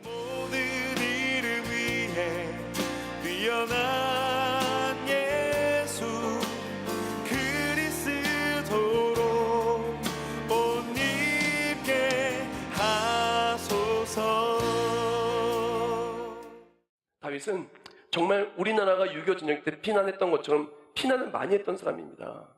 모든 이름 위에 뛰어난 예수 그리스도로 옷 입게 하소서. 다윗은 정말 우리나라가 6.25 전쟁 때 피난했던 것처럼 피난을 많이 했던 사람입니다.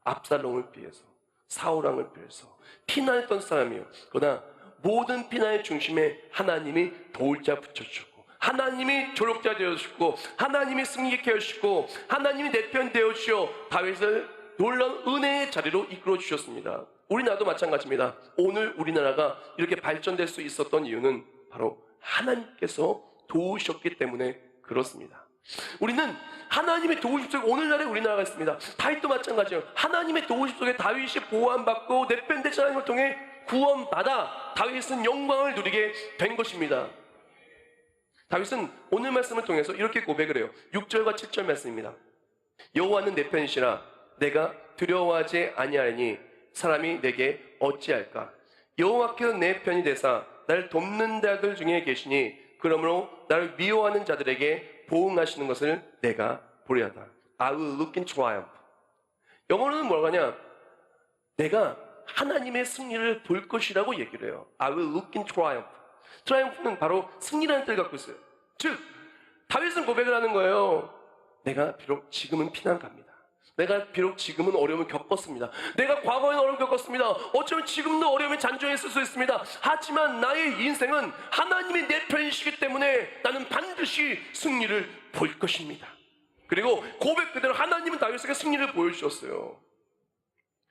압살롬을 피해서, 사울왕을 피해서 피난했던 사람이에요. 그러나 모든 피난의 중심에 하나님이 도울 자 붙여주고, 하나님이 조력자 되어주시고, 하나님이 승리케 해주시고, 하나님이 내 편 되어주시어 다윗을 놀라운 은혜의 자리로 이끌어 주셨습니다. 우리나라도 마찬가지입니다. 오늘 우리나라가 이렇게 발전될 수 있었던 이유는 바로 하나님께서 도우셨기 때문에 그렇습니다. 우리는 하나님의 도우심 속에 오늘날의 우리나라가 있습니다. 다윗도 마찬가지예요. 하나님의 도우심 속에 다윗이 보호받고 내 편 되신 하나님을 통해 구원받아 다윗은 영광을 누리게 된 것입니다. 다윗은 오늘 말씀을 통해서 이렇게 고백을 해요. 6절과 7절 말씀입니다. 여호와는 내 편이시라 내가 두려워하지 아니하리니 사람이 내게 어찌할까. 여호와께서 내 편이 되사 나를 돕는 자들 중에 계시니 그러므로 나를 미워하는 자들에게 보응하시는 것을 내가 보리하다. I will look in triumph. 영어로는 뭐라고 하냐? 내가 하나님의 승리를 볼 것이라고 얘기를 해요. I will look in triumph. 트라이엄프는 바로 승리라는 뜻을 갖고 있어요. 즉 다윗은 고백을 하는 거예요. 내가 비록 지금은 피난갑니다. 내가 비록 지금은 어려움을 겪었습니다. 내가 과거에는 어려움을 겪었습니다. 어쩌면 지금도 어려움에 잔존했을 수 있습니다. 하지만 나의 인생은 하나님이 내 편이시기 때문에 나는 반드시 승리를 볼 것입니다. 그리고 고백 그대로 하나님은 다윗에게 승리를 보여주셨어요.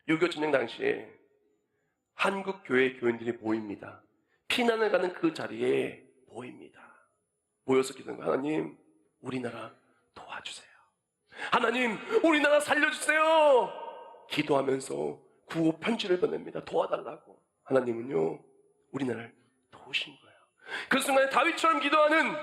6.25 전쟁 당시에 한국 교회 교인들이 모입니다. 피난을 가는 그 자리에 모입니다. 모여서 기도하는 거예요. 하나님, 우리나라 도와주세요. 하나님, 우리나라 살려주세요. 기도하면서 구호 편지를 보냅니다. 도와달라고. 하나님은요, 우리나라를 도우신 거예요. 그 순간에 다윗처럼 기도하는,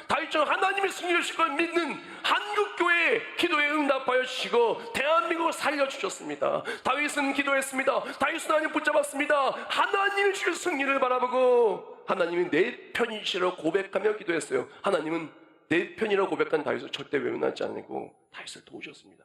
다윗처럼 하나님의 승리를 주실 걸 믿는 한국교회의 기도에 응답하여 주시고 대한민국을 살려주셨습니다. 다윗은 기도했습니다. 다윗은 하나님 붙잡았습니다. 하나님이 주실 승리를 바라보고 하나님이 내 편이시라고 고백하며 기도했어요. 하나님은 내 편이라고 고백한 다윗을 절대 외면하지 않고 다윗을 도우셨습니다.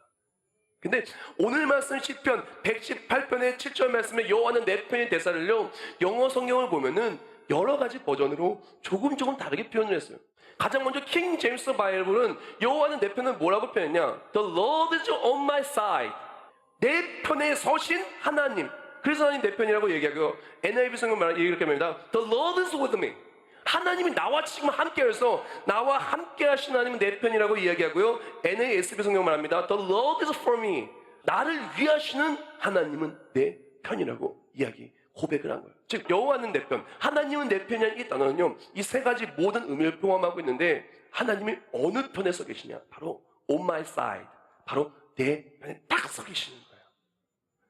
근데 오늘 말씀 시편 118편의 7절 말씀에 여호와는 내 편의 대사를요, 영어 성경을 보면은 여러 가지 버전으로 조금 다르게 표현을 했어요. 가장 먼저 킹 제임스 바이블은 여호와는 내 편을 뭐라고 표현했냐? The Lord is on my side. 내 편에 서신 하나님. 그래서 하나님 내 편이라고 얘기하고요. NIV 성경 말하면 이렇게 말합니다. The Lord is with me. 하나님이 나와 지금 함께해서 나와 함께 하신 하나님은 내 편이라고 이야기하고요. NASB 성경 말합니다. The Lord is for me. 나를 위하시는 하나님은 내 편이라고 고백을 한 거예요. 즉 여호와는 내 편, 하나님은 내 편이라는 이 단어는요, 이 세 가지 모든 의미를 포함하고 있는데 하나님이 어느 편에 서 계시냐? 바로 on my side. 바로 내 편에 딱 서 계시는 거예요.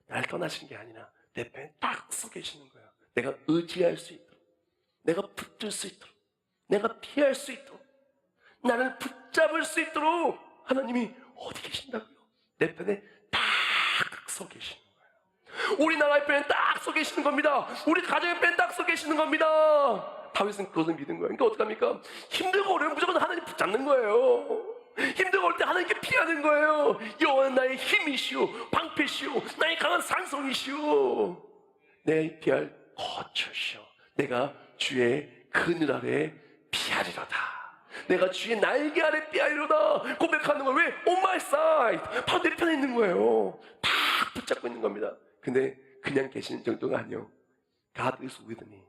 나를 떠나신 게 아니라 내 편에 딱 서 계시는 거예요. 내가 의지할 수 있도록, 내가 붙들 수 있도록, 내가 피할 수 있도록, 나를 붙잡을 수 있도록 하나님이 어디 계신다고요? 내 편에 딱 서 계시는 거예요. 우리나라의 편에 딱 서 계시는 겁니다. 우리 가정의 편에 딱 서 계시는 겁니다. 다윗은 그것을 믿은 거예요. 그러니까 어떡합니까? 힘들고 어려우면 무조건 하나님 붙잡는 거예요. 힘들고 어려울 때 하나님께 피하는 거예요. 여호와는 나의 힘이시오, 방패시오, 나의 강한 산성이시오, 내 피할 거처시오. 내가 주의 그늘 아래 피하리로다. 내가 주의 날개 아래 피하리로다. 고백하는 거예요. 왜? On my side. 바로 내 편에 있는 거예요. 다 붙잡고 있는 겁니다. 근데 그냥 계시는 정도가 아니요. God is with me.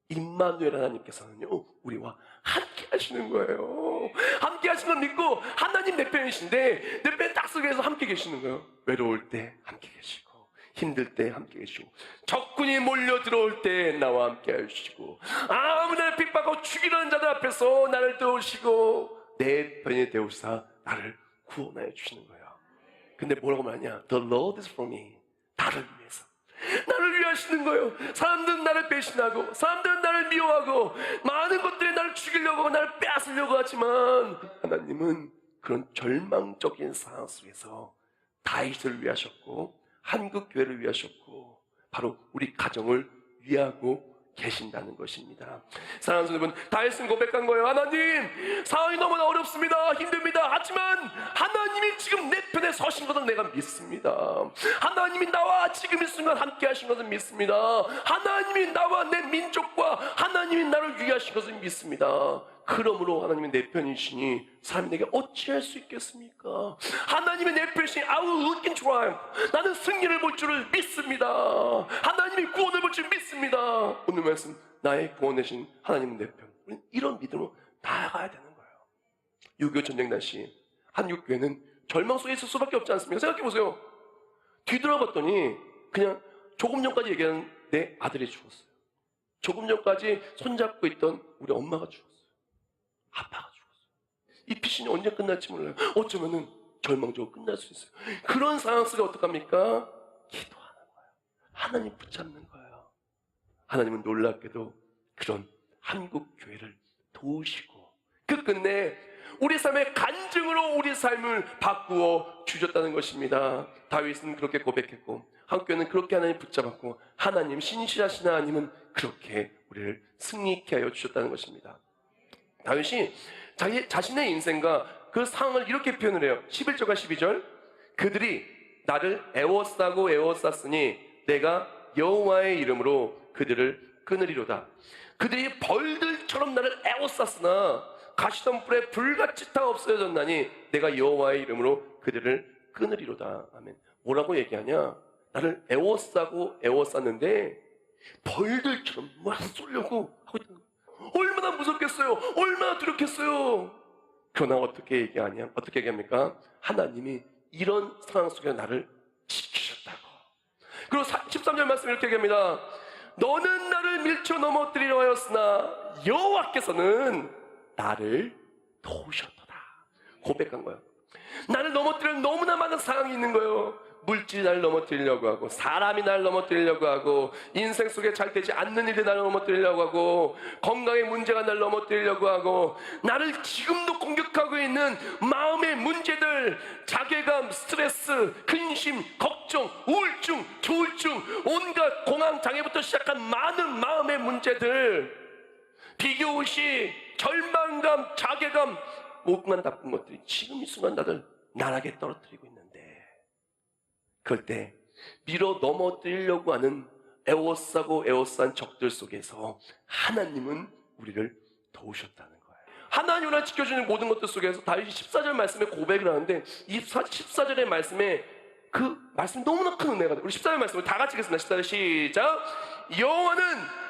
임마누엘 하나님께서는요, 우리와 함께 하시는 거예요. 함께 하시는 걸 믿고 하나님 내 편이신데 내 편에 딱 서게 해서 함께 계시는 거예요. 외로울 때 함께 계시고, 힘들 때 함께 계시고, 적군이 몰려 들어올 때 나와 함께 하시고, 아무나 핍박하고 죽이려는 자들 앞에서 나를 도우시고 내 편이 되우사 나를 구원하여 주시는 거예요. 근데 뭐라고 말하냐? The Lord is for me. 나를 위해서, 나를 위하시는 거예요. 사람들은 나를 배신하고, 사람들은 나를 미워하고, 많은 것들이 나를 죽이려고 하고 나를 빼앗으려고 하지만 하나님은 그런 절망적인 상황 속에서 다윗을 위하셨고 한국 교회를 위하셨고 바로 우리 가정을 위하고 계신다는 것입니다. 사랑하는 여러분, 다윗은 고백한 거예요. 하나님, 상황이 너무나 어렵습니다. 힘듭니다. 하지만 하나님이 지금 내 편에 서신 것을 내가 믿습니다. 하나님이 나와 지금 이 순간 함께 하신 것을 믿습니다. 하나님이 나와 내 민족과 하나님이 나를 위하신 것을 믿습니다. 그러므로 하나님이 내 편이시니 사람이 내게 어찌할 수 있겠습니까? 하나님이 내 편이시니 I will look in triumph. 나는 승리를 볼 줄을 믿습니다. 하나님이 구원을 볼 줄 믿습니다. 오늘 말씀, 나의 구원이신 하나님은 내 편. 우리는 이런 믿음으로 나아가야 되는 거예요. 6.25 전쟁 당시 한국교회는 절망 속에 있을 수밖에 없지 않습니까? 생각해보세요. 뒤돌아봤더니 그냥 조금 전까지 얘기하는 내 아들이 죽었어요. 조금 전까지 손잡고 있던 우리 엄마가 죽었어요. 아빠가 죽었어요. 이 피신이 언제 끝날지 몰라요. 어쩌면은 절망적으로 끝날 수 있어요. 그런 상황 속에 어떡합니까? 기도하는 거예요. 하나님 붙잡는 거예요. 하나님은 놀랍게도 그런 한국 교회를 도우시고 끝끝내 우리 삶의 간증으로 우리 삶을 바꾸어 주셨다는 것입니다. 다윗은 그렇게 고백했고 한국교회는 그렇게 하나님 붙잡았고 하나님, 신실하신 하나님은 그렇게 우리를 승리케 하여 주셨다는 것입니다. 다윗이 자신의 인생과 그 상황을 이렇게 표현을 해요. 11절과 12절, 그들이 나를 애워싸고 애워쌌으니 내가 여호와의 이름으로 그들을 끊으리로다. 그들이 벌들처럼 나를 애워쌌으나 가시덤불에 불같이 타 없어졌나니 내가 여호와의 이름으로 그들을 끊으리로다. 아멘. 뭐라고 얘기하냐? 나를 애워싸고 애워쌌는데 벌들처럼 막 쏘려고 하고 있다는 거예요. 얼마나 무섭겠어요. 얼마나 두렵겠어요. 그러나 어떻게 얘기하냐? 어떻게 얘기합니까? 하나님이 이런 상황 속에 나를 지키셨다고. 그리고 13절 말씀 이렇게 얘기합니다. 너는 나를 밀쳐 넘어뜨리려 하였으나 여호와께서는 나를 도우셨도다. 고백한 거예요. 나를 넘어뜨리는 너무나 많은 상황이 있는 거예요. 물질이 나를 넘어뜨리려고 하고, 사람이 나를 넘어뜨리려고 하고, 인생 속에 잘 되지 않는 일이 나를 넘어뜨리려고 하고, 건강의 문제가 나를 넘어뜨리려고 하고, 나를 지금도 공격하고 있는 마음의 문제들, 자괴감, 스트레스, 근심, 걱정, 우울증, 조울증, 온갖 공황 장애부터 시작한 많은 마음의 문제들, 비교의식, 절망감, 자괴감, 온갖 나쁜 것들이 지금 이 순간 나를 나락에 떨어뜨리고 있는데, 그럴 때 밀어 넘어뜨리려고 하는 애워싸고 애워싼 적들 속에서 하나님은 우리를 도우셨다는 거예요. 하나님 우리를 지켜주는 모든 것들 속에서 다윗이 14절 말씀에 고백을 하는데 이 14절의 말씀에 그 말씀이 너무나 큰 은혜가 돼요. 우리 14절 말씀을 다 같이 읽겠습니다. 14절 시작. 여호와는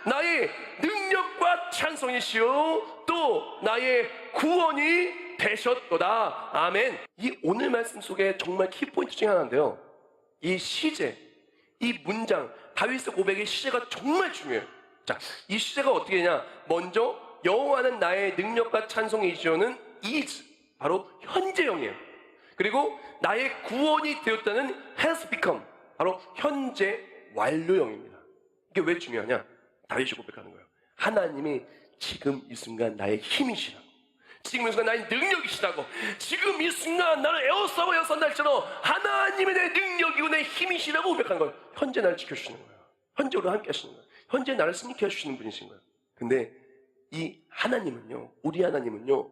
나의 능력과 찬송이시요 또 나의 구원이 되셨도다. 아멘. 이 오늘 말씀 속에 정말 키포인트 중에 하나인데요. 이 시제, 이 문장, 다윗의 고백의 시제가 정말 중요해요. 자, 이 시제가 어떻게 되냐? 먼저 여호와는 나의 능력과 찬송이시오는 is, 바로 현재형이에요. 그리고 나의 구원이 되었다는 has become, 바로 현재 완료형입니다. 이게 왜 중요하냐? 다윗이 고백하는 거예요. 하나님이 지금 이 순간 나의 힘이시라고, 지금 이 순간 나의 능력이시라고, 지금 이 순간 나를 에워싸고 에워싼다 할지라도 하나님의 내 능력이고 내 힘이시라고 고백하는 거예요. 현재 나를 지켜주시는 거예요. 현재 우리와 함께 하시는 거예요. 현재 나를 승리케 해주시는 분이신 거예요. 근데 이 하나님은요, 우리 하나님은요,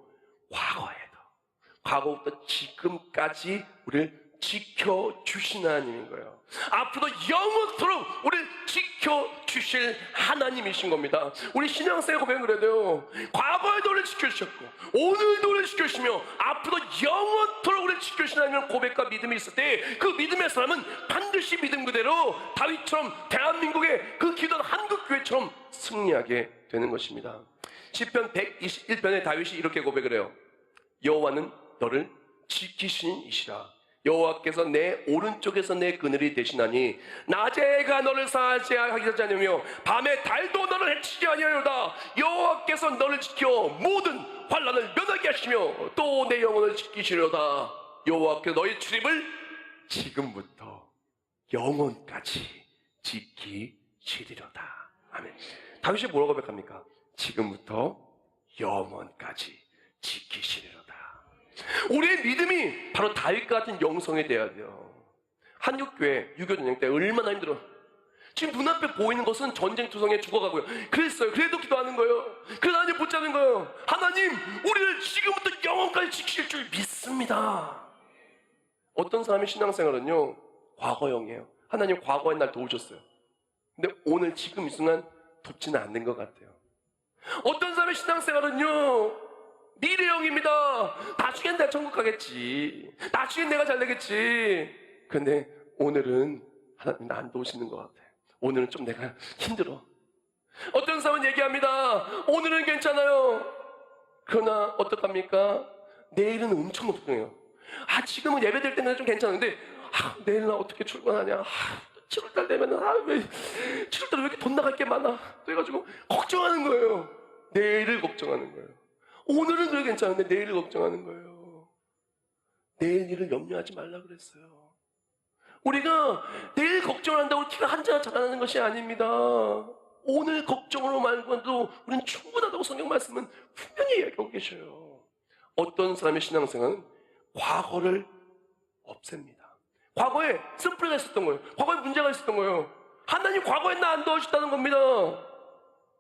과거부터 지금까지 우리를 지켜주신 하나님인 거예요. 앞으로 영원토록 우리를 지켜주실 하나님이신 겁니다. 우리 신앙생활 고백은 그래도요, 과거에도 우리를 지켜주셨고 오늘도 우리를 지켜주시며 앞으로 영원토록 우리를 지켜주신 하나님의 고백과 믿음이 있을 때 그 믿음의 사람은 반드시 믿음 그대로 다윗처럼 대한민국의 그 기도한 한국교회처럼 승리하게 되는 것입니다. 시편 121편에 다윗이 이렇게 고백을 해요. 여호와는 너를 지키시는 이시라. 여호와께서 내 오른쪽에서 내 그늘이 되시나니 낮에가 너를 상하지 하지 않으며 밤에 달도 너를 해치지 아니하리로다. 여호와께서 너를 지켜 모든 환난을 면하게 하시며 또 내 영혼을 지키시리로다. 여호와께서 너의 출입을 지금부터 영원까지 지키시리로다. 아멘. 다윗이 뭐라고 고백합니까? 지금부터 영원까지 지키시리로다. 우리의 믿음이 바로 다윗과 같은 영성이 돼야 돼요. 한국교회 6.25 전쟁 때 얼마나 힘들어. 지금 눈앞에 보이는 것은 전쟁투성에 죽어가고요. 그랬어요. 그래도 기도하는 거예요. 그래서 하나님 붙잡는 거예요. 하나님, 우리를 지금부터 영원까지 지키실 줄 믿습니다. 어떤 사람의 신앙생활은요, 과거형이에요. 하나님 과거의 날 도우셨어요. 근데 오늘 지금 이 순간 돕지는 않는 것 같아요. 어떤 사람의 신앙생활은요, 미래형입니다. 나중엔 내가 천국 가겠지. 나중엔 내가 잘 되겠지. 근데 오늘은 하나님 나 안 도우시는 것 같아. 오늘은 좀 내가 힘들어. 어떤 사람은 얘기합니다. 오늘은 괜찮아요. 그러나 어떡합니까? 내일은 엄청 걱정해요. 지금은 예배될 때는 좀 괜찮은데 내일 나 어떻게 출근하냐. 7월달 되면은 왜 7월달에 왜 이렇게 돈 나갈 게 많아. 그래가지고 걱정하는 거예요. 내일을 걱정하는 거예요. 오늘은 왜 괜찮은데 내일을 걱정하는 거예요. 내일 일을 염려하지 말라 그랬어요. 우리가 내일 걱정한다고 티가 한자 자라나는 것이 아닙니다. 오늘 걱정으로 말고도 우리는 충분하다고 성경 말씀은 분명히 이야기하고 계셔요. 어떤 사람의 신앙생활은 과거를 없앱니다. 과거에 쓴뿌리가 있었던 거예요. 과거에 문제가 있었던 거예요. 하나님 과거에 나 안 도와주셨다는 겁니다.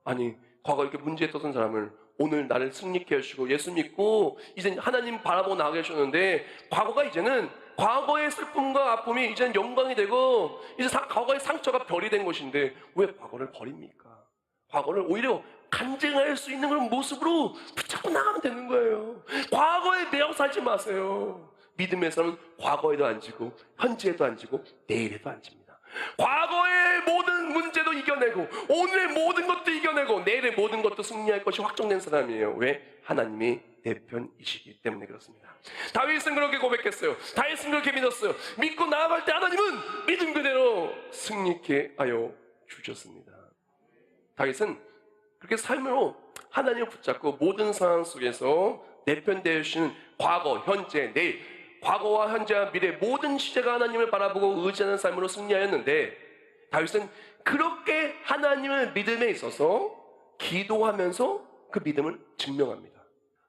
아니, 과거에 이렇게 문제 있었던 사람을 오늘 나를 승리케 해주시고 예수 믿고 이제 하나님 바라보고 나가게 해주셨는데, 과거가 이제는 과거의 슬픔과 아픔이 이제는 영광이 되고 이제 과거의 상처가 별이 된 것인데 왜 과거를 버립니까? 과거를 오히려 간증할 수 있는 그런 모습으로 붙잡고 나가면 되는 거예요. 과거에 매여 살지 마세요. 믿음의 사람은 과거에도 안 지고 현재에도 안 지고 내일에도 안 집니다. 과거의 모든 문제도 이겨내고 오늘의 모든 것도 이겨내고 내일의 모든 것도 승리할 것이 확정된 사람이에요. 왜? 하나님이 내 편이시기 때문에 그렇습니다. 다윗은 그렇게 고백했어요. 다윗은 그렇게 믿었어요. 믿고 나아갈 때 하나님은 믿음 그대로 승리케 하여 주셨습니다. 다윗은 그렇게 삶으로 하나님을 붙잡고 모든 상황 속에서 내 편 되어주시는 과거, 현재, 내일, 과거와 현재와 미래 모든 시제가 하나님을 바라보고 의지하는 삶으로 승리하였는데, 다윗은 그렇게 하나님을 믿음에 있어서 기도하면서 그 믿음을 증명합니다.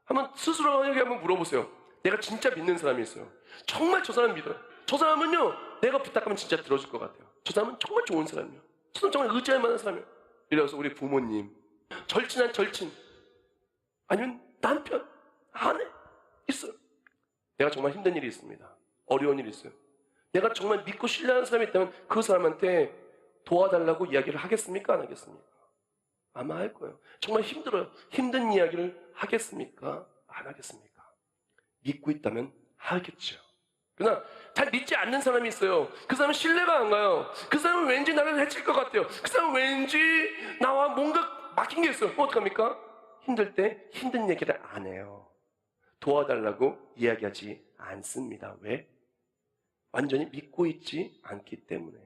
한번 스스로에게 한번 물어보세요. 내가 진짜 믿는 사람이 있어요. 정말 저 사람 믿어요. 저 사람은요, 내가 부탁하면 진짜 들어줄 것 같아요. 저 사람은 정말 좋은 사람이에요. 저 사람은 정말 의지할 만한 사람이에요. 이래서 우리 부모님, 절친한 절친, 아니면 남편, 아내 있어요. 내가 정말 힘든 일이 있습니다. 어려운 일이 있어요. 내가 정말 믿고 신뢰하는 사람이 있다면 그 사람한테 도와달라고 이야기를 하겠습니까? 안 하겠습니까? 아마 할 거예요. 정말 힘들어요. 힘든 이야기를 하겠습니까? 안 하겠습니까? 믿고 있다면 하겠죠. 그러나 잘 믿지 않는 사람이 있어요. 그 사람은 신뢰가 안 가요. 그 사람은 왠지 나를 해칠 것 같아요. 그 사람은 왠지 나와 뭔가 막힌 게 있어요. 어떡합니까? 힘들 때 힘든 얘기를 안 해요. 도와달라고 이야기하지 않습니다. 왜? 완전히 믿고 있지 않기 때문에.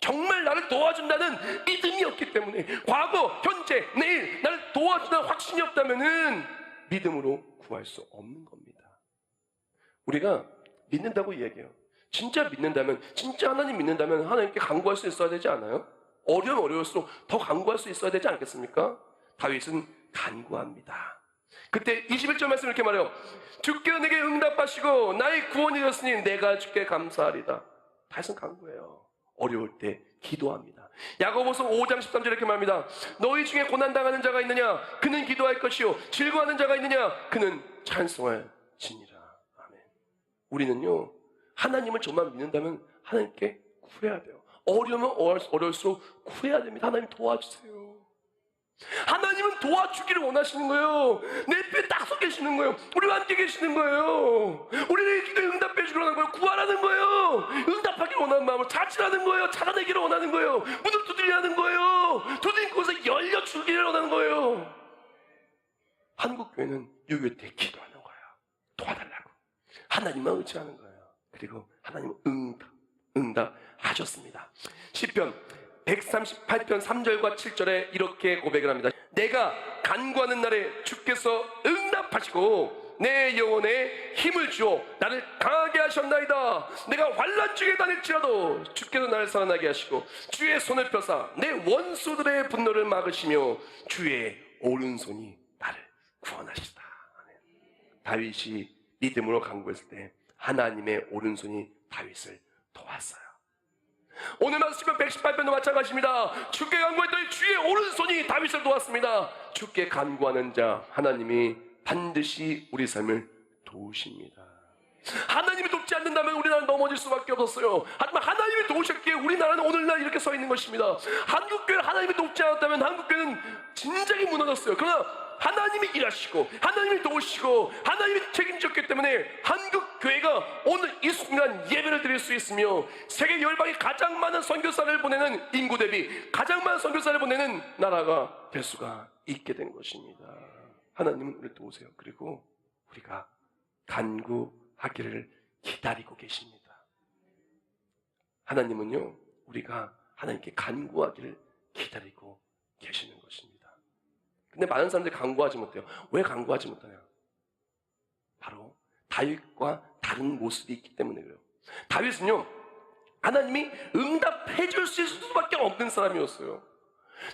정말 나를 도와준다는 믿음이 없기 때문에, 과거, 현재, 내일 나를 도와준다는 확신이 없다면 믿음으로 구할 수 없는 겁니다. 우리가 믿는다고 이야기해요. 진짜 믿는다면, 진짜 하나님 믿는다면 하나님께 간구할 수 있어야 되지 않아요? 어려우면 어려울수록 더 간구할 수 있어야 되지 않겠습니까? 다윗은 간구합니다. 그때 21절 말씀 이렇게 말해요. 주께서 내게 응답하시고 나의 구원이 되었으니 내가 주께 감사하리다. 다윗은 간구해요. 어려울 때 기도합니다. 야고보서 5장 13절 이렇게 말합니다. 너희 중에 고난당하는 자가 있느냐? 그는 기도할 것이요 즐거워하는 자가 있느냐? 그는 찬송할 지니라. 아멘. 우리는요, 하나님을 정말 믿는다면 하나님께 구해야 돼요. 어려우면 어려울수록 구해야 됩니다. 하나님 도와주세요. 하나님은 도와주기를 원하시는 거예요. 내 옆에 딱 서 계시는 거예요. 우리와 함께 계시는 거예요. 우리를 기도에 응답해 주려는 거예요. 구하라는 거예요. 응답하기를 원하는 마음으로 자치라는 거예요. 찾아내기를 원하는 거예요. 문을 두드리라는 거예요. 두드린 곳에 열려주기를 원하는 거예요. 한국교회는 유교 때 기도하는 거예요. 도와달라고. 하나님만 의지하는 거예요. 그리고 하나님은 응답하셨습니다. 시편 138편 3절과 7절에 이렇게 고백을 합니다. 내가 간구하는 날에 주께서 응답하시고 내 영혼에 힘을 주어 나를 강하게 하셨나이다. 내가 환난 중에 다닐지라도 주께서 나를 살아나게 하시고 주의 손을 펴사 내 원수들의 분노를 막으시며 주의 오른손이 나를 구원하시다. 다윗이 믿음으로 간구했을 때 하나님의 오른손이 다윗을 도왔어요. 오늘 말씀 118편도 마찬가지입니다. 주께 간구했더니 주의 오른손이 다윗을 도왔습니다. 주께 간구하는 자 하나님이 반드시 우리 삶을 도우십니다. 하나님이 돕지 않는다면 우리나라는 넘어질 수밖에 없었어요. 하지만 하나님이 도우셨기에 우리나라는 오늘날 이렇게 서 있는 것입니다. 한국교회를 하나님이 돕지 않았다면 한국교회는 진작에 무너졌어요. 그러나 하나님이 일하시고 하나님이 도우시고 하나님이 책임졌기 때문에 한국교회가 오늘 이 순간 예배를 드릴 수 있으며 세계 열방에 가장 많은 선교사를 보내는 인구 대비 가장 많은 선교사를 보내는 나라가 될 수가 있게 된 것입니다. 하나님은 우리를 도우세요. 그리고 우리가 간구하기를 기다리고 계십니다. 하나님은요, 우리가 하나님께 간구하기를 기다리고 계시는 것입니다. 근데 많은 사람들이 간구하지 못해요. 왜 간구하지 못하냐? 바로 다윗과 다른 모습이 있기 때문에 그래요. 다윗은요, 하나님이 응답해 줄 수밖에 없는 사람이었어요.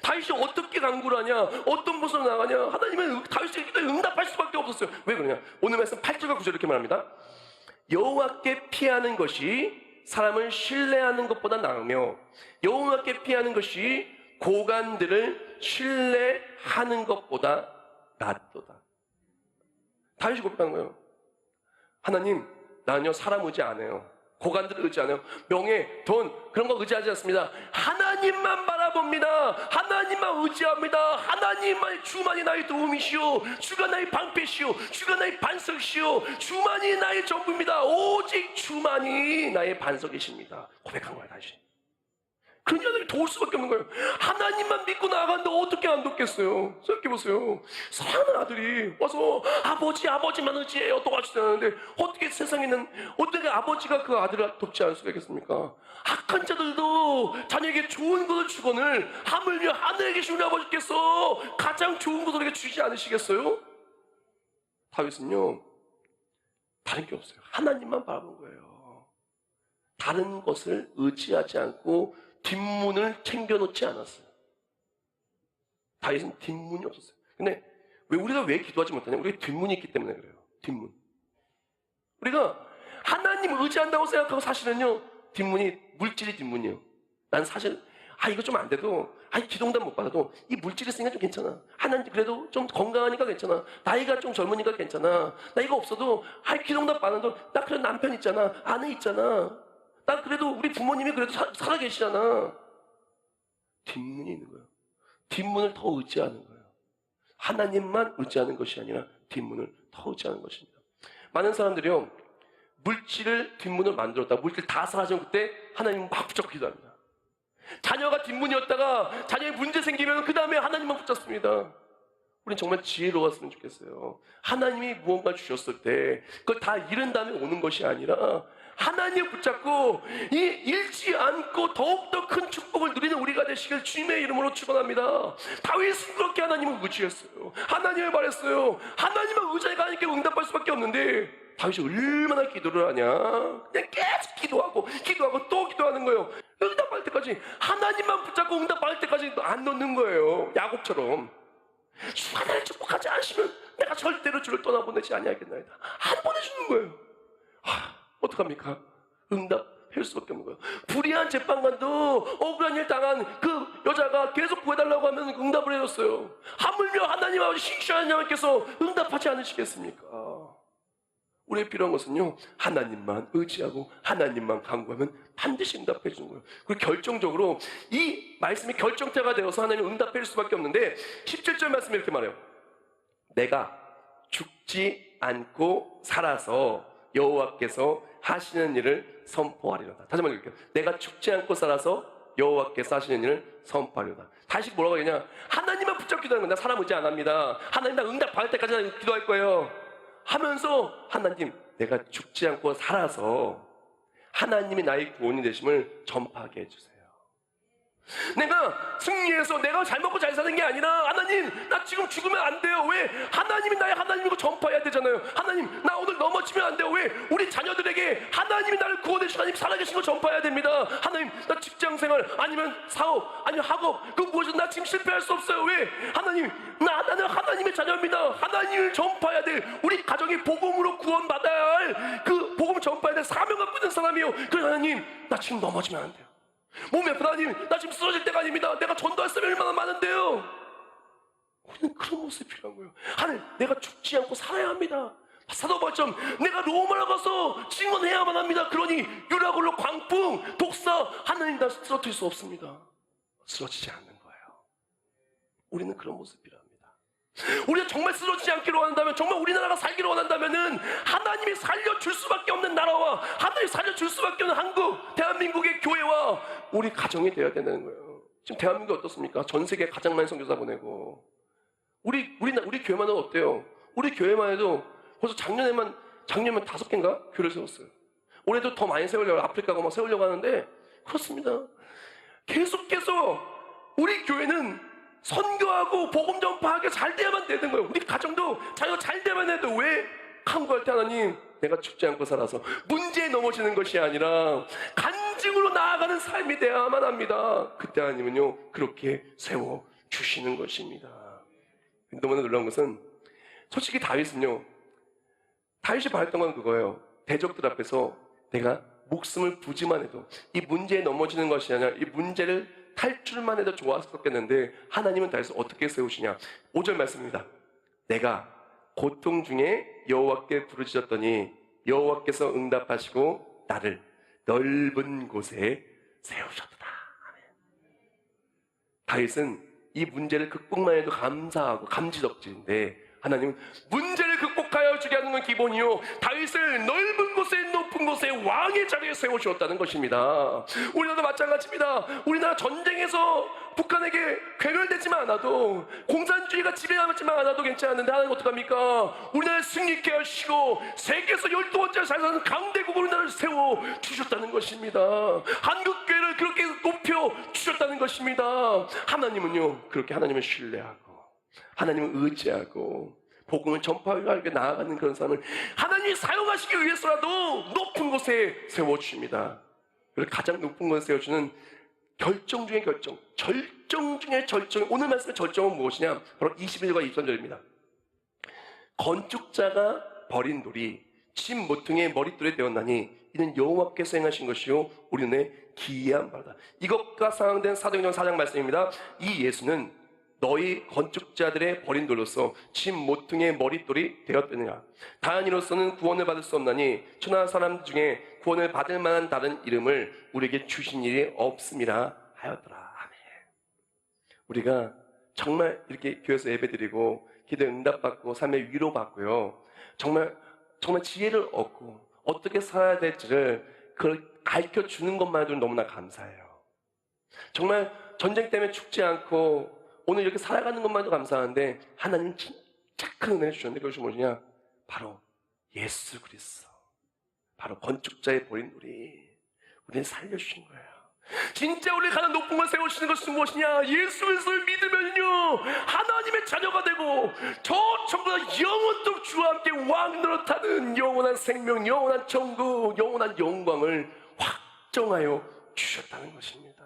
다윗이 어떻게 간구를 하냐, 어떤 모습으로 나가냐, 하나님은 다윗의 기도에 응답할 수밖에 없었어요. 왜 그러냐? 오늘 말씀 8절과 9절 이렇게 말합니다. 여호와께 피하는 것이 사람을 신뢰하는 것보다 나으며 여호와께 피하는 것이 고관들을 신뢰하는 것보다 낫도다. 다윗이 고백하는 거예요. 하나님, 나는요 사람 의지 안 해요. 고관들을 의지 안 해요. 명예, 돈 그런 거 의지하지 않습니다. 하나님만 바라봅니다. 하나님만 의지합니다. 하나님만, 주만이 나의 도움이시오. 주가 나의 방패시오. 주가 나의 반석이시오. 주만이 나의 전부입니다. 오직 주만이 나의 반석이십니다. 고백한 거야 다시. 그런 하나님이 도울 수밖에 없는 거예요. 하나님만 믿고 나아가는데 어떻게 안 돕겠어요? 생각해보세요. 사랑하는 아들이 와서 아버지만 의지해요 도와주시는데 어떻게 세상에 있는 어떻게 아버지가 그 아들을 돕지 않을 수가 있겠습니까? 악한 자들도 자녀에게 좋은 것을 주거늘 하물며 하늘에 계신 우리 아버지께서 가장 좋은 것을 우리에게 주지 않으시겠어요? 다윗은요 다른 게 없어요. 하나님만 바라본 거예요. 다른 것을 의지하지 않고 뒷문을 챙겨놓지 않았어요. 다윗은 뒷문이 없었어요. 근데 우리가 왜 기도하지 못하냐? 우리가 뒷문이 있기 때문에 그래요. 뒷문. 우리가 하나님 의지한다고 생각하고 사실은요 뒷문이 물질이 뒷문이에요. 난 사실 이거 좀 안 돼도 기도응답 못 받아도 이 물질이 있으니까 좀 괜찮아. 하나님 그래도 좀 건강하니까 괜찮아. 나이가 좀 젊으니까 괜찮아. 나 이거 없어도 기도응답 받아도 나 그래도 남편 있잖아. 아내 있잖아. 나 그래도 우리 부모님이 그래도 살아 계시잖아. 뒷문이 있는 거예요. 뒷문을 더 의지하는 거예요. 하나님만 의지하는 것이 아니라 뒷문을 더 의지하는 것입니다. 많은 사람들이요 물질을 뒷문을 만들었다. 물질 다 사라지면 그때 하나님 막 붙잡고 기도합니다. 자녀가 뒷문이었다가 자녀에 문제 생기면 그 다음에 하나님만 붙잡습니다. 우린 정말 지혜로웠으면 좋겠어요. 하나님이 무언가 주셨을 때 그걸 다 잃은 다음에 오는 것이 아니라 하나님을 붙잡고 잃지 않고 더욱더 큰 축복을 누리는 우리가 되시길 주님의 이름으로 축원합니다. 다윗은 그렇게 하나님을 의지했어요. 하나님을 바랬어요. 하나님을 의지하니까 하나님께 응답할 수밖에 없는데 다윗이 얼마나 기도를 하냐. 그냥 계속 기도하고 또 기도하는 거예요. 응답할 때까지 하나님만 붙잡고 응답할 때까지 안 놓는 거예요. 야곱처럼. 주가 나를 축복하지 않으시면 내가 절대로 주를 떠나보내지 아니하겠나이다. 안 보내주는 거예요. 어떡합니까? 응답할 수밖에 없는 거예요. 불의한 재판관도 억울한 일 당한 그 여자가 계속 구해달라고 하면 응답을 해줬어요. 하물며 하나님 아버지 신실한 하나님께서 응답하지 않으시겠습니까? 우리의 필요한 것은요 하나님만 의지하고 하나님만 간구하면 반드시 응답해 주는 거예요. 그리고 결정적으로 이 말씀이 결정체가 되어서 하나님 응답해 줄 수밖에 없는데 17절 말씀이 이렇게 말해요. 내가 죽지 않고 살아서 여호와께서 하시는 일을 선포하리로다. 다시 한번 읽을게요. 내가 죽지 않고 살아서 여호와께서 하시는 일을 선포하리로다. 다시 뭐라고 하냐? 하나님만 붙잡고 기도하는 거야. 나 사람 의지 안 합니다. 하나님 나 응답 받을 때까지 기도할 거예요 하면서 하나님 내가 죽지 않고 살아서 하나님이 나의 구원이 되심을 전파하게 해주세요. 내가 승리해서 내가 잘 먹고 잘 사는 게 아니라 하나님 나 지금 죽으면 안 돼요. 왜? 하나님이 나의 하나님이고 전파해야 되잖아요. 하나님 나 오늘 넘어지면 안 돼요. 왜? 우리 자녀들에게 하나님이 나를 구원해 주신 하나님 살아계신 거 전파해야 됩니다. 하나님 나 직장생활 아니면 사업 아니면 학업 그 무엇이든 나 지금 실패할 수 없어요. 왜? 하나님 나는 하나님의 자녀입니다. 하나님을 전파해야 될 우리 가정이 복음으로 구원받아야 할 그 복음을 전파해야 될 사명 갖고 있는 사람이요. 그래서 하나님 나 지금 넘어지면 안 돼요. 몸이 아프다. 하나님, 나 지금 쓰러질 때가 아닙니다. 내가 전도할 사람이 얼마나 많은데요. 우리는 그런 모습이 필요한 거예요. 하나님, 내가 죽지 않고 살아야 합니다. 사도 바울처럼 내가 로마로 가서 증언해야만 합니다. 그러니 유라굴로, 광풍, 독사, 하나님 나 쓰러뜨릴 수 없습니다. 쓰러지지 않는 거예요. 우리는 그런 모습이 필요합니다. 우리가 정말 쓰러지지 않기를 원한다면, 정말 우리나라가 살기를 원한다면은 하나님이 살려줄 수밖에 없는 나라와 하나님이 살려줄 수밖에 없는 한국, 대한민국의 교회와 우리 가정이 되어야 된다는 거예요. 지금 대한민국 어떻습니까? 전 세계 가장 많이 선교사 보내고 우리 교회만은 어때요? 우리 교회만 해도 벌써 작년에만 5개인가 교회를 세웠어요. 올해도 더 많이 세우려고, 아프리카 가고 막 세우려고 하는데 그렇습니다. 계속해서 우리 교회는 선교하고 복음 전파하기 잘 돼야만 되는 거예요. 우리 가정도 자기가 잘 돼야만 해도 왜 간구할 때 하나님, 내가 죽지 않고 살아서 문제에 넘어지는 것이 아니라 간증으로 나아가는 삶이 돼야만 합니다. 그때 하나님은요 그렇게 세워 주시는 것입니다. 너무나 놀라운 것은 솔직히 다윗은요, 다윗이 바랬던 건 그거예요. 대적들 앞에서 내가 목숨을 부지만 해도 이 문제에 넘어지는 것이 아니라 이 문제를 탈출만 해도 좋았었겠는데 하나님은 다윗을 어떻게 세우시냐. 5절 말씀입니다. 내가 고통 중에 여호와께 부르짖었더니 여호와께서 응답하시고 나를 넓은 곳에 세우셨다. 다윗은 이 문제를 극복만 해도 감사하고 감지덕지인데 하나님은 문제를 극복하여 주게 하는 건 기본이요, 다윗을 넓은 곳에, 높은 곳에 왕의 자리에 세우셨다는 것입니다. 우리나라도 마찬가지입니다. 우리나라 전쟁에서 북한에게 괴멸되지만 않아도, 공산주의가 지배하지만 않아도 괜찮은데 하나님 어떡합니까? 우리나라를 승리케 하시고 세계에서 12번째 잘 사는 강대국으로 우리나라를 세워 주셨다는 것입니다. 한국교회를 그렇게 높여 주셨다는 것입니다. 하나님은요 그렇게 하나님을 신뢰하고 하나님을 의지하고 복음을 전파하게 나아가는 그런 사람을 하나님이 사용하시기 위해서라도 높은 곳에 세워주십니다. 그리고 가장 높은 곳에 세워주는 결정 중의 결정, 절정 중의 절정. 오늘 말씀의 절정은 무엇이냐? 바로 21절과 23절입니다. 건축자가 버린 돌이 집 모퉁이의 머릿돌에 되었나니 이는 여호와께서 행하신 것이요 우리 눈에 기이한 바다. 이것과 상응된 사도행전 4장 말씀입니다. 이 예수는 너희 건축자들의 버린 돌로서 집 모퉁이의 머릿돌이 되었느냐. 다한 이로서는 구원을 받을 수 없나니 천하 사람 중에 구원을 받을 만한 다른 이름을 우리에게 주신 일이 없음이라 하였더라. 아멘. 우리가 정말 이렇게 교회에서 예배드리고 기도에 응답받고 삶에 위로받고요, 정말 지혜를 얻고 어떻게 살아야 될지를 그걸 가르쳐주는 것만 해도 너무나 감사해요. 정말 전쟁 때문에 죽지 않고 오늘 이렇게 살아가는 것만도 감사한데 하나님 진짜 큰 은혜를 주셨는데 그것이 무엇이냐? 바로 예수 그리스도, 바로 건축자의 버린 돌이 우리를 살려주신 거예요. 진짜 우리 가장 높은 걸 세우시는 것은 무엇이냐? 예수 그리스도를 믿으면요 하나님의 자녀가 되고 저 천국보다 영원토록 주와 함께 왕 노릇하는 영원한 생명, 영원한 천국, 영원한 영광을 확정하여 주셨다는 것입니다.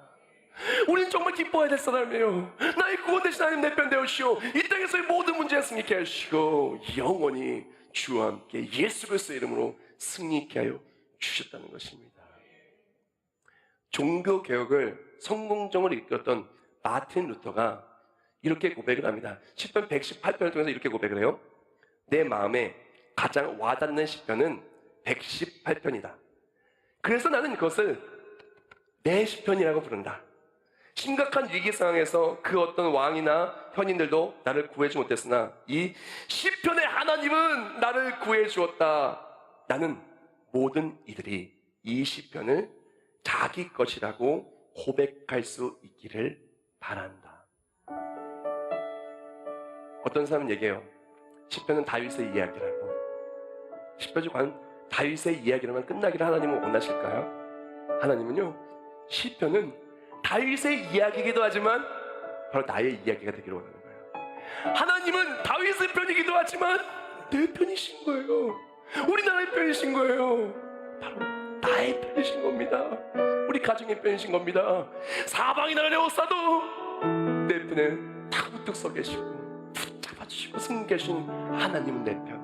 우리는 정말 기뻐해야 될 사람이에요. 나의 구원 되신 하나님 내 편 되오시오. 이 땅에서의 모든 문제에 승리케 하시고 영원히 주와 함께 예수 그리스도의 이름으로 승리케 하여 주셨다는 것입니다. 종교개혁을 성공적으로 이끌었던 마틴 루터가 이렇게 고백을 합니다. 시편 118편을 통해서 이렇게 고백을 해요. 내 마음에 가장 와닿는 시편은 118편이다. 그래서 나는 그것을 내 시편이라고 부른다. 심각한 위기 상황에서 그 어떤 왕이나 현인들도 나를 구해주지 못했으나 이 시편의 하나님은 나를 구해주었다. 나는 모든 이들이 이 시편을 자기 것이라고 고백할 수 있기를 바란다. 어떤 사람은 얘기해요. 시편은 다윗의 이야기라고. 시편이 과연 다윗의 이야기로만 끝나기를 하나님은 원하실까요? 하나님은요, 시편은 다윗의 이야기이기도 하지만 바로 나의 이야기가 되기를 원하는 거예요. 하나님은 다윗의 편이기도 하지만 내 편이신 거예요. 우리나라의 편이신 거예요. 바로 나의 편이신 겁니다. 우리 가정의 편이신 겁니다. 사방이 나를 에워싸도 내 편에 탁 우뚝 서 계시고 붙잡아주시고 승계신 하나님은 내 편.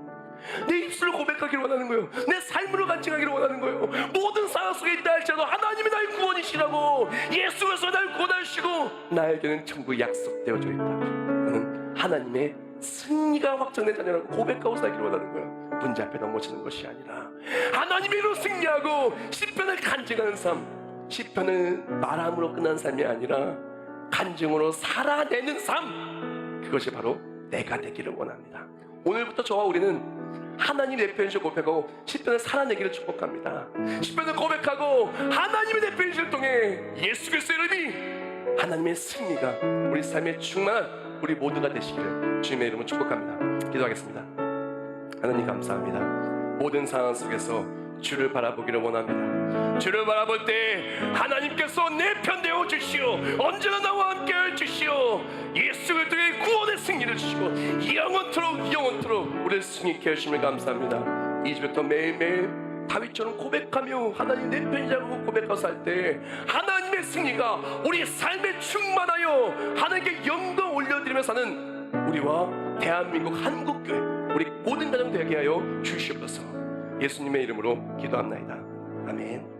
내 입술로 고백하기를 원하는 거예요. 내 삶으로 간증하기를 원하는 거예요. 모든 상황 속에 있다 할지라도 하나님이 나의 구원이시라고, 예수께서 날 구원하시고 나에게는 천국이 약속되어져 있다. 나는 하나님의 승리가 확정된 자녀라고 고백하고 살기를 원하는 거예요. 문제 앞에 넘어지는 것이 아니라 하나님의 이로 승리하고 시편을 간증하는 삶, 시편을 말함으로 끝난 삶이 아니라 간증으로 살아내는 삶, 그것이 바로 내가 되기를 원합니다. 오늘부터 저와 우리는 하나님 내 편이시를 고백하고 시편을 살아내기를 축복합니다. 시편을 고백하고 하나님의 내 편이시를 통해 예수 그리스도의 이름이, 하나님의 승리가 우리 삶에 충만한 우리 모두가 되시기를 주님의 이름으로 축복합니다. 기도하겠습니다. 하나님 감사합니다. 모든 상황 속에서 주를 바라보기를 원합니다. 주를 바라볼 때 하나님께서 내 편 되어 주시오, 언제나 나와 함께 해 주시오, 예수를 통해 구원의 승리를 주시고 영원토록 우리를 승리케 하심을 감사합니다. 이제부터 매일매일 다윗처럼 고백하며 하나님 내 편이라고 고백하고 살 때 하나님의 승리가 우리 삶에 충만하여 하나님께 영광 올려드리며 사는 우리와 대한민국 한국교회, 우리 모든 가정 되게 하여 주시옵소서. 예수님의 이름으로 기도합나이다. 아멘.